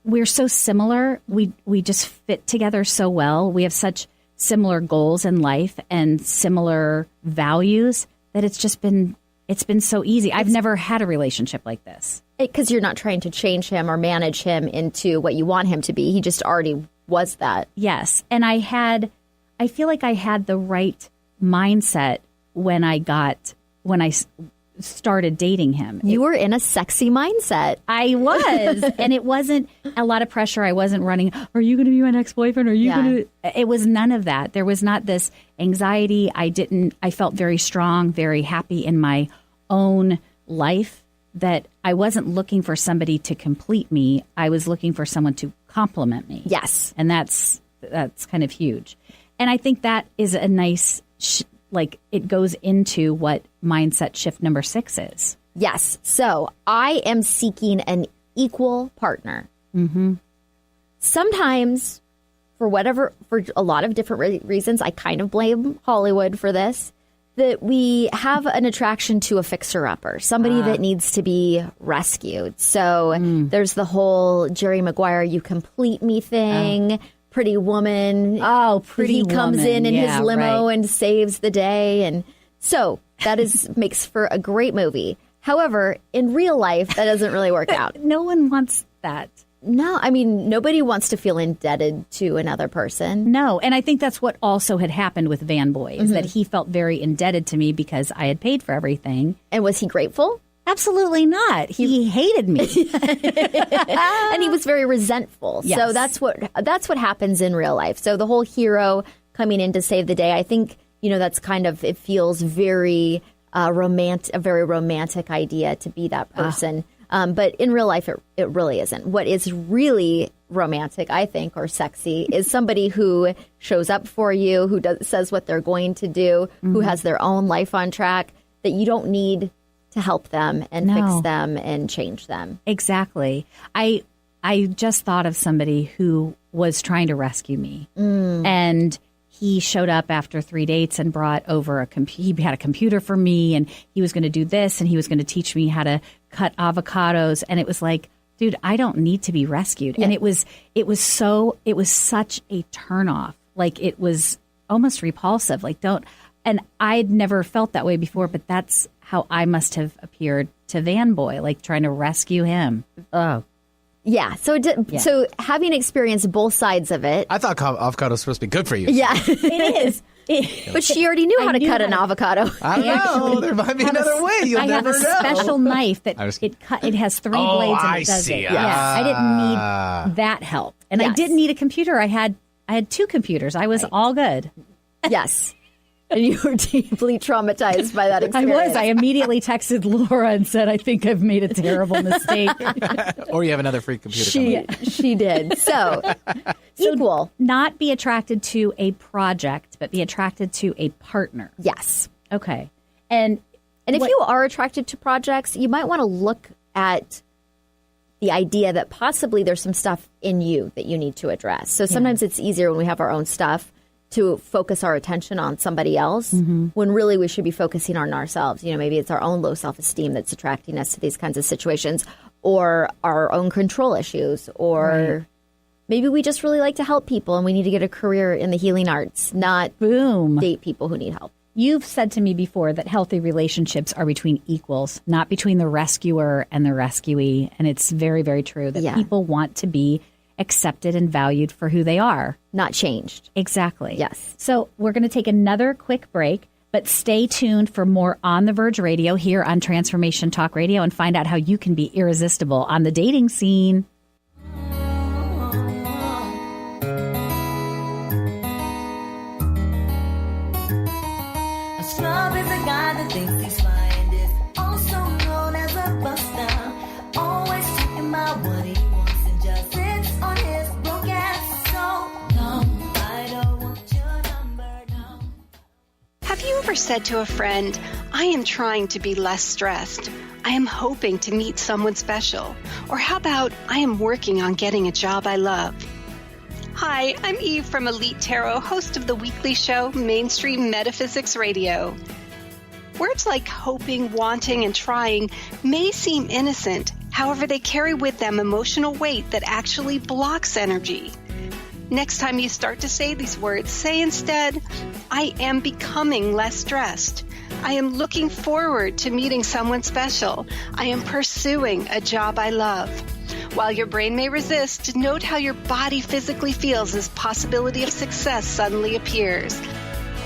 We're so similar. We just fit together so well. We have such similar goals in life and similar values that it's been so easy. I've never had a relationship like this. Because you're not trying to change him or manage him into what you want him to be. He just already was that. Yes. And I feel like I had the right mindset when I started dating him. You were in a sexy mindset. I was. And it wasn't a lot of pressure. I wasn't running, are you going to be my next boyfriend? Are you going to? It was none of that. There was not this anxiety. I felt very strong, very happy in my own life, that I wasn't looking for somebody to complete me. I was looking for someone to complement me. Yes. And that's kind of huge. And I think that is a nice, it goes into what mindset shift number 6 is. Yes. So I am seeking an equal partner. Mm-hmm. Sometimes, for a lot of different reasons, I kind of blame Hollywood for this, that we have an attraction to a fixer-upper, somebody that needs to be rescued. So there's the whole Jerry Maguire, you complete me thing. Pretty Woman. Oh, Pretty Woman. He comes in his limo and saves the day. And so that makes for a great movie. However, in real life, that doesn't really work out. No one wants that. No, I mean, nobody wants to feel indebted to another person. No, and I think that's what also had happened with Van Boy, is that he felt very indebted to me because I had paid for everything. And was he grateful? Absolutely not. He hated me. And he was very resentful. Yes. So that's what happens in real life. So the whole hero coming in to save the day, I think, that's kind of, it feels very a very romantic idea to be that person. But in real life, it really isn't. What is really romantic, I think, or sexy is somebody who shows up for you, who says what they're going to do, who has their own life on track, that you don't need to help them and fix them and change them. Exactly. I just thought of somebody who was trying to rescue me. And he showed up after 3 dates and brought over he had a computer for me, and he was going to do this, and he was going to teach me how to cut avocados. And it was like, dude, I don't need to be rescued. Yeah. And it was such a turnoff. Like, it was almost repulsive. Like, and I'd never felt that way before, but that's how I must have appeared to Van Boy, like trying to rescue him. Oh, yeah. So so having experienced both sides of it. I thought avocado was supposed to be good for you. Yeah, it is. But she already knew how to cut an avocado. I don't know. There might be another way. I have a special knife that it has 3 blades and it does it. Yeah. I didn't need that help. And I didn't need a computer. I had 2 computers. I was all good. Yes. And you were deeply traumatized by that experience. I was. I immediately texted Laura and said, I think I've made a terrible mistake. Or you have another free computer coming. She did. So equal. Not be attracted to a project, but be attracted to a partner. Yes. Okay. And if you are attracted to projects, you might want to look at the idea that possibly there's some stuff in you that you need to address. So sometimes it's easier when we have our own stuff to focus our attention on somebody else when really we should be focusing on ourselves. Maybe it's our own low self-esteem that's attracting us to these kinds of situations, or our own control issues, or maybe we just really like to help people and we need to get a career in the healing arts, not date people who need help. You've said to me before that healthy relationships are between equals, not between the rescuer and the rescuee. And it's very, very true that people want to be accepted and valued for who they are. Not changed. Exactly. Yes. So we're going to take another quick break, but stay tuned for more On the Verge Radio here on Transformation Talk Radio and find out how you can be irresistible on the dating scene. A scrub is a guy that thinks he's fine, is also known as a buster. Always talking about what he wants and just sits on his broke ass. So, no, I don't want your number, no. Have you ever said to a friend, I am trying to be less stressed. I am hoping to meet someone special. Or how about, I am working on getting a job I love. Hi, I'm Eve from Elite Tarot, host of the weekly show Mainstream Metaphysics Radio. Words like hoping, wanting, and trying may seem innocent. However, they carry with them emotional weight that actually blocks energy. Next time you start to say these words, say instead, I am becoming less stressed. I am looking forward to meeting someone special. I am pursuing a job I love. While your brain may resist, note how your body physically feels as possibility of success suddenly appears.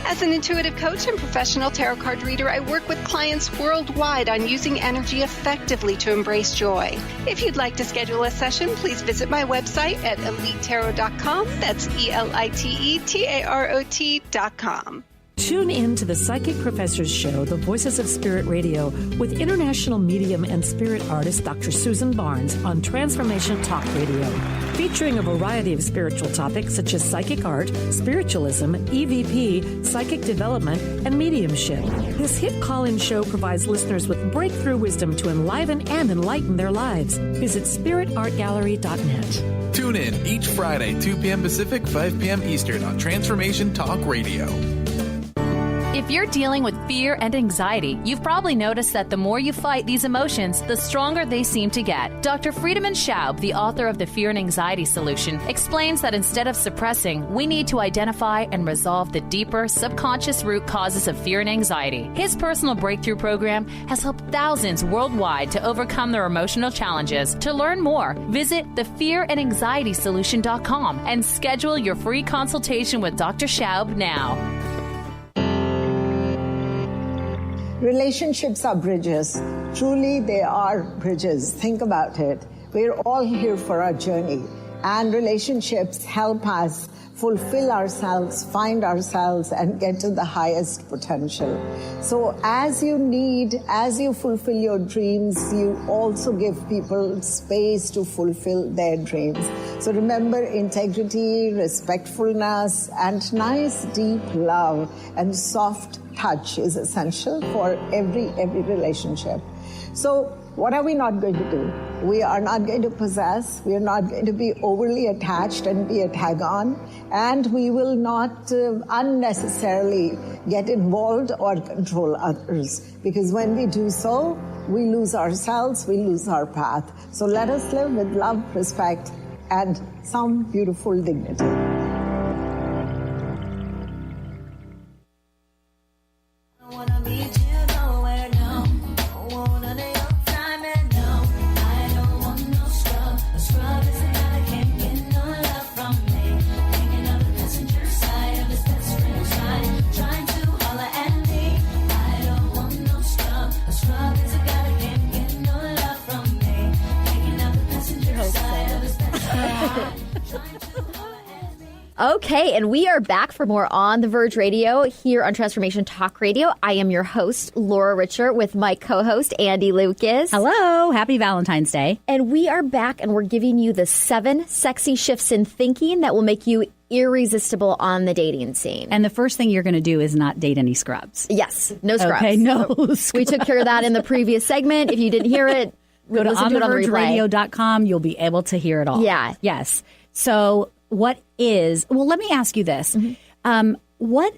As an intuitive coach and professional tarot card reader, I work with clients worldwide on using energy effectively to embrace joy. If you'd like to schedule a session, please visit my website at elitetarot.com. That's ELITETAROT.com. Tune in to the Psychic Professors Show, The Voices of Spirit Radio, with international medium and spirit artist Dr. Susan Barnes on Transformation Talk Radio, featuring a variety of spiritual topics such as psychic art, spiritualism, EVP, psychic development, and mediumship. This hit call-in show provides listeners with breakthrough wisdom to enliven and enlighten their lives. Visit spiritartgallery.net. Tune in each Friday, 2 p.m. Pacific, 5 p.m. Eastern on Transformation Talk Radio. If you're dealing with fear and anxiety, you've probably noticed that the more you fight these emotions, the stronger they seem to get. Dr. Friedemann Schaub, the author of The Fear and Anxiety Solution, explains that instead of suppressing, we need to identify and resolve the deeper, subconscious root causes of fear and anxiety. His personal breakthrough program has helped thousands worldwide to overcome their emotional challenges. To learn more, visit thefearandanxietysolution.com and schedule your free consultation with Dr. Schaub now. Relationships are bridges. Truly, they are bridges. Think about it. We're all here for our journey, and relationships help us fulfill ourselves, find ourselves, and get to the highest potential. So as you fulfill your dreams, you also give people space to fulfill their dreams. So remember, integrity, respectfulness, and nice, deep love and soft touch is essential for every relationship. So what are we not going to do? We are not going to possess. We are not going to be overly attached and be a tag-on. And we will not unnecessarily get involved or control others. Because when we do so, we lose ourselves, we lose our path. So let us live with love, respect, and some beautiful dignity. Okay, and we are back for more On the Verge Radio here on Transformation Talk Radio. I am your host, Laura Richer, with my co-host, Andi Lucas. Hello. Happy Valentine's Day. And we are back, and we're giving you the 7 sexy shifts in thinking that will make you irresistible on the dating scene. And the first thing you're going to do is not date any scrubs. Yes, no scrubs. Okay, no scrubs. We took care of that in the previous segment. If you didn't hear it, go to onthevergeradio.com. You'll be able to hear it all. Yeah. Yes. So let me ask you this. Mm-hmm. What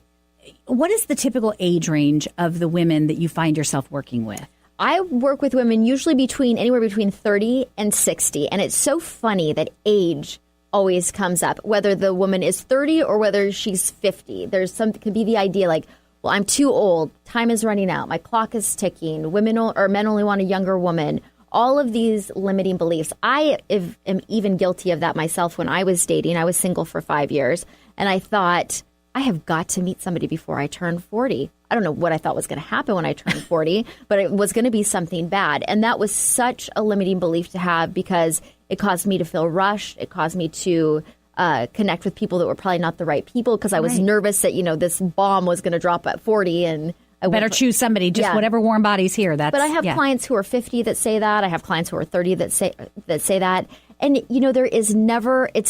is the typical age range of the women that you find yourself working with? I work with women usually anywhere between 30 and 60. And it's so funny that age always comes up, whether the woman is 30 or whether she's 50. Could be the idea like, well, I'm too old. Time is running out. My clock is ticking. Men only want a younger woman. All of these limiting beliefs. I am even guilty of that myself. When I was dating, I was single for 5 years, and I thought, I have got to meet somebody before I turn 40. I don't know what I thought was going to happen when I turned 40, but it was going to be something bad. And that was such a limiting belief to have, because it caused me to feel rushed. It caused me to connect with people that were probably not the right people, because I was nervous that, this bomb was going to drop at 40, and I better choose somebody, whatever warm body's here. But I have clients who are 50 that say that. I have clients who are 30 that say that. And, it's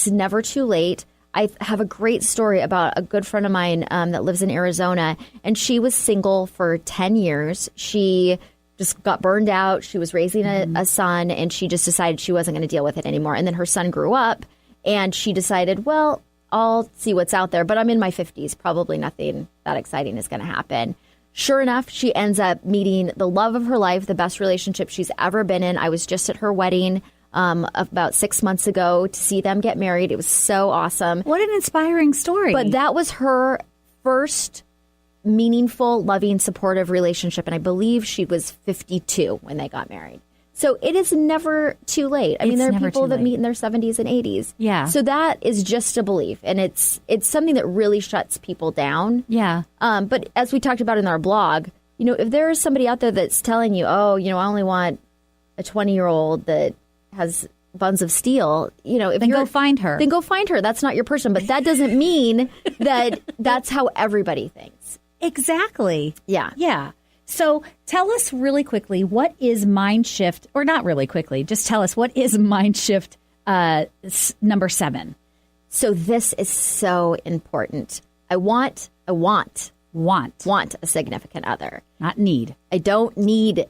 never too late. I have a great story about a good friend of mine that lives in Arizona, and she was single for 10 years. She just got burned out. She was raising a son, and she just decided she wasn't going to deal with it anymore. And then her son grew up, and she decided, well, I'll see what's out there. But I'm in my 50s. Probably nothing that exciting is going to happen. Sure enough, she ends up meeting the love of her life, the best relationship she's ever been in. I was just at her wedding about 6 months ago to see them get married. It was so awesome. What an inspiring story. But that was her first meaningful, loving, supportive relationship. And I believe she was 52 when they got married. So it is never too late. I mean, there are people that meet in their 70s and 80s. Yeah. So that is just a belief. And it's something that really shuts people down. Yeah. But as we talked about in our blog, if there is somebody out there that's telling you, I only want a 20-year-old that has buns of steel, then go find her. Then go find her. That's not your person. But that doesn't mean that that's how everybody thinks. Exactly. Yeah. Yeah. So tell us really quickly, what is mind shift, or not really quickly, just tell us, what is mind shift number 7? So this is so important. I want a significant other. Not need. I don't need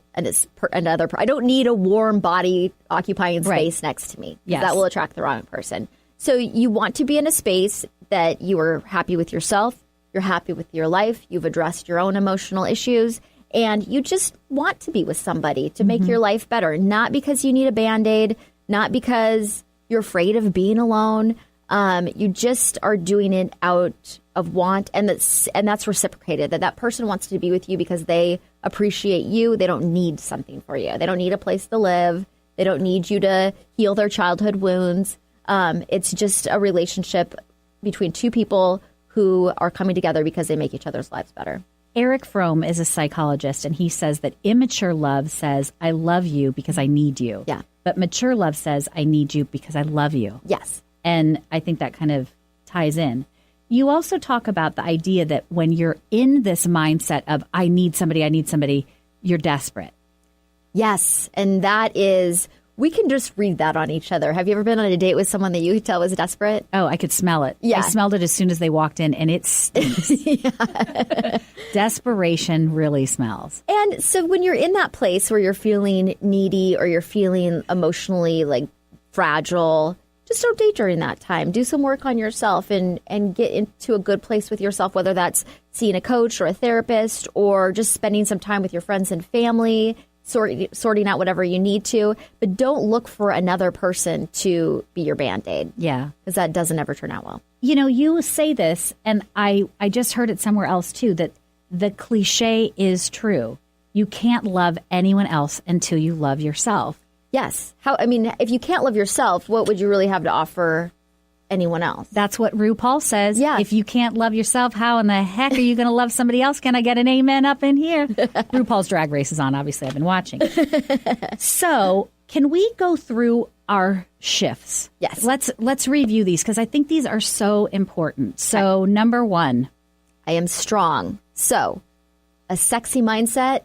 another. I don't need a warm body occupying space next to me. Yes. That will attract the wrong person. So you want to be in a space that you are happy with yourself. You're happy with your life. You've addressed your own emotional issues. And you just want to be with somebody to make your life better. Not because you need a Band-Aid. Not because you're afraid of being alone. You just are doing it out of want, and that's reciprocated. That person wants to be with you because they appreciate you. They don't need something for you. They don't need a place to live. They don't need you to heal their childhood wounds. It's just a relationship between two people who are coming together because they make each other's lives better. Eric Fromm is a psychologist, and he says that immature love says, I love you because I need you. Yeah. But mature love says, I need you because I love you. Yes. And I think that kind of ties in. You also talk about the idea that when you're in this mindset of, I need somebody, you're desperate. Yes. And that is, we can just read that on each other. Have you ever been on a date with someone that you could tell was desperate? Oh, I could smell it. Yeah. I smelled it as soon as they walked in, and it stinks. Desperation really smells. And so when you're in that place where you're feeling needy or you're feeling emotionally like fragile, just don't date during that time. Do some work on yourself and get into a good place with yourself, whether that's seeing a coach or a therapist or just spending some time with your friends and family, sorting out whatever you need to. But don't look for another person to be your Band-Aid. Yeah. Because that doesn't ever turn out well. You know, you say this, and I just heard it somewhere else too, that the cliche is true. You can't love anyone else until you love yourself. Yes. If you can't love yourself, what would you really have to offer anyone else? That's what RuPaul says. Yeah. If you can't love yourself, how in the heck are you going to love somebody else? Can I get an amen up in here? RuPaul's Drag Race is on. Obviously, I've been watching. So can we go through our shifts? Yes. Let's review these because I think these are so important. So number 1. I am strong. So a sexy mindset.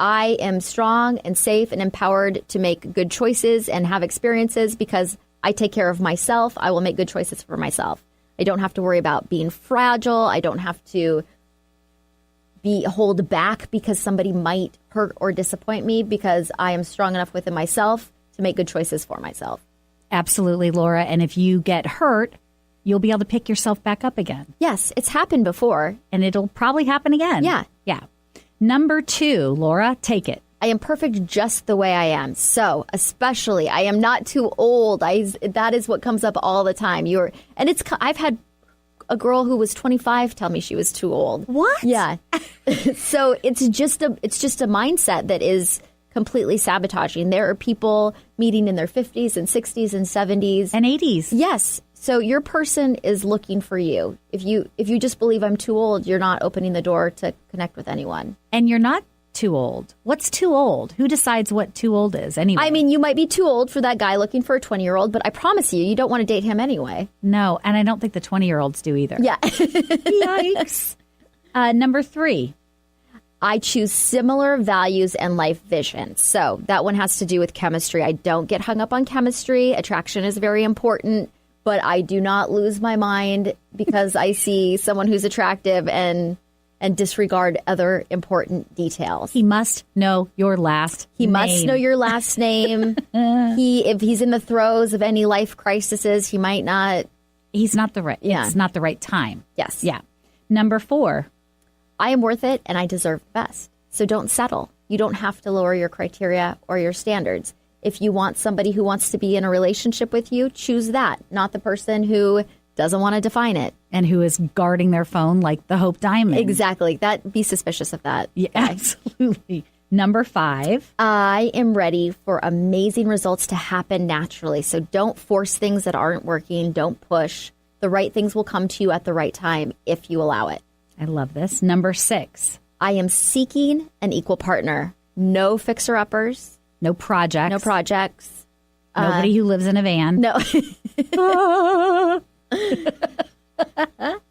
I am strong and safe and empowered to make good choices and have experiences because I take care of myself. I will make good choices for myself. I don't have to worry about being fragile. I don't have to be hold back because somebody might hurt or disappoint me because I am strong enough within myself to make good choices for myself. Absolutely, Laura. And if you get hurt, you'll be able to pick yourself back up again. Yes, it's happened before. And it'll probably happen again. Yeah. Yeah. Number 2, Laura, take it. I am perfect just the way I am. So, especially, I am not too old. That is what comes up all the time. I've had a girl who was 25 tell me she was too old. What? Yeah. So it's just a mindset that is completely sabotaging. There are people meeting in their 50s and 60s and 70s and 80s. Yes. So your person is looking for you. If you just believe I'm too old, you're not opening the door to connect with anyone. And you're not too old. What's too old? Who decides what too old is anyway? I mean, you might be too old for that guy looking for a 20-year-old, but I promise you don't want to date him anyway. No, and I don't think the 20-year-olds do either. Yeah. Yikes. Number 3. I choose similar values and life vision. So that one has to do with chemistry. I don't get hung up on chemistry. Attraction is very important. But I do not lose my mind because I see someone who's attractive and disregard other important details. He must know your last name. He must know your last name. If he's in the throes of any life crises, he might not. He's not the right. Yeah. It's not the right time. Yes. Yeah. Number 4. I am worth it and I deserve the best. So don't settle. You don't have to lower your criteria or your standards. If you want somebody who wants to be in a relationship with you, choose that, not the person who doesn't want to define it. And who is guarding their phone like the Hope Diamond. Exactly. Be suspicious of that. Yeah, absolutely. Number 5. I am ready for amazing results to happen naturally. So don't force things that aren't working. Don't push. The right things will come to you at the right time if you allow it. I love this. Number 6. I am seeking an equal partner. No fixer-uppers. No projects. No projects. Nobody who lives in a van. No.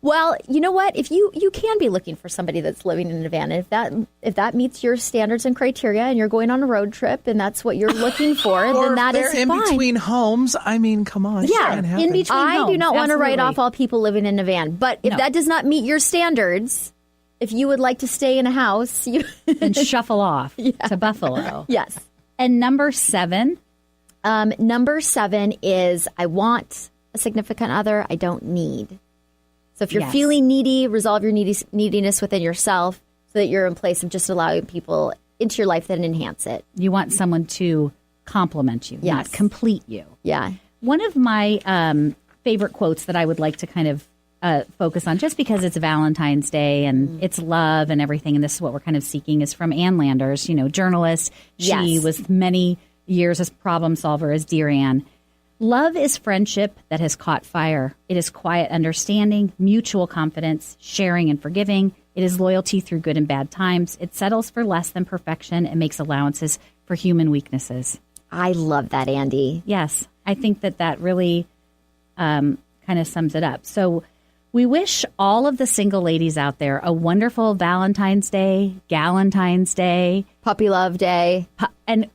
Well, you know what? If you can be looking for somebody that's living in a van, if that meets your standards and criteria, and you're going on a road trip, and that's what you're looking for, then that is fine. In between homes. I mean, come on. Yeah, in between homes. I do not want to write off all people living in a van, but if that does not meet your standards, if you would like to stay in a house, you and shuffle off to Buffalo. Yes. And number 7? Number 7 is I want a significant other. I don't need. So if you're feeling needy, resolve your neediness within yourself so that you're in place of just allowing people into your life that enhance it. You want someone to compliment you, not complete you. Yeah. One of my favorite quotes that I would like to kind of focus on, just because it's Valentine's Day and it's love and everything, and this is what we're kind of seeking, is from Ann Landers, journalist. She was many years as problem solver as Dear Ann. Love is friendship that has caught fire. It is quiet understanding, mutual confidence, sharing and forgiving. It is loyalty through good and bad times. It settles for less than perfection and makes allowances for human weaknesses. I love that, Andi. Yes, I think that really kind of sums it up. So we wish all of the single ladies out there a wonderful Valentine's Day, Galentine's Day, Puppy Love Day. And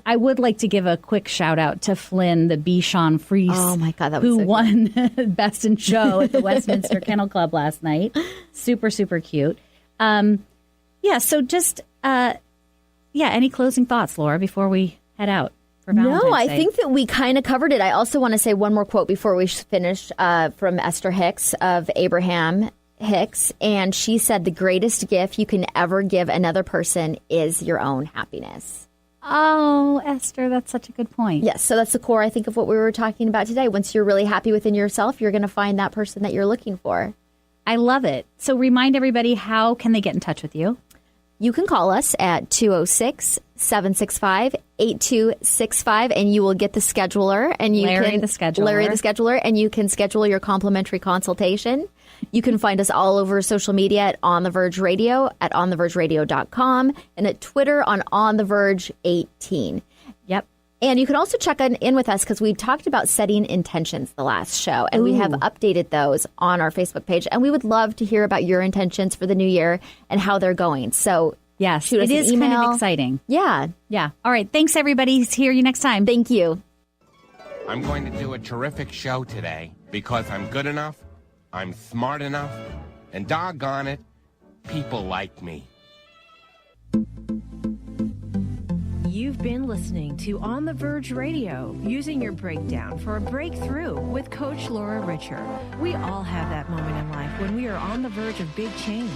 I would like to give a quick shout out to Flynn, the Bichon Frise. Oh my God, that was who so won Best in Show at the Westminster Kennel Club last night. Super, super cute. So just, any closing thoughts, Laura, before we head out? No, I think that we kind of covered it. I also want to say one more quote before we finish from Esther Hicks of Abraham Hicks. And she said, the greatest gift you can ever give another person is your own happiness. Oh, Esther, that's such a good point. Yes, so that's the core, I think, of what we were talking about today. Once you're really happy within yourself, you're going to find that person that you're looking for. I love it. So remind everybody, how can they get in touch with you? You can call us at 206-765-8265, and you will get the scheduler. And Larry the scheduler, and you can schedule your complimentary consultation. You can find us all over social media at On the Verge Radio, at onthevergeradio.com, and at Twitter on The Verge 18. Yep. And you can also check in with us because we talked about setting intentions the last show, and we have updated those on our Facebook page. And we would love to hear about your intentions for the new year and how they're going. So yes, shoot us it an is email. kind of exciting. Yeah. Yeah. All right. Thanks, everybody. See you next time. Thank you. I'm going to do a terrific show today because I'm good enough, I'm smart enough, and doggone it, people like me. You've been listening to On the Verge Radio, using your breakdown for a breakthrough with Coach Laura Richer. We all have that moment in life when we are on the verge of big change.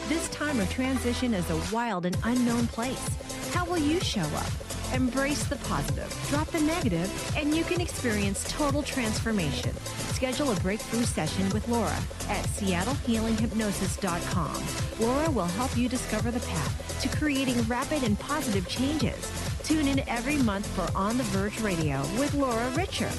This time of transition is a wild and unknown place. How will you show up? Embrace the positive, drop the negative, and you can experience total transformation. Schedule a breakthrough session with Laura at SeattleHealingHypnosis.com. Laura will help you discover the path to creating rapid and positive changes. Tune in every month for On the Verge Radio with Laura Richer.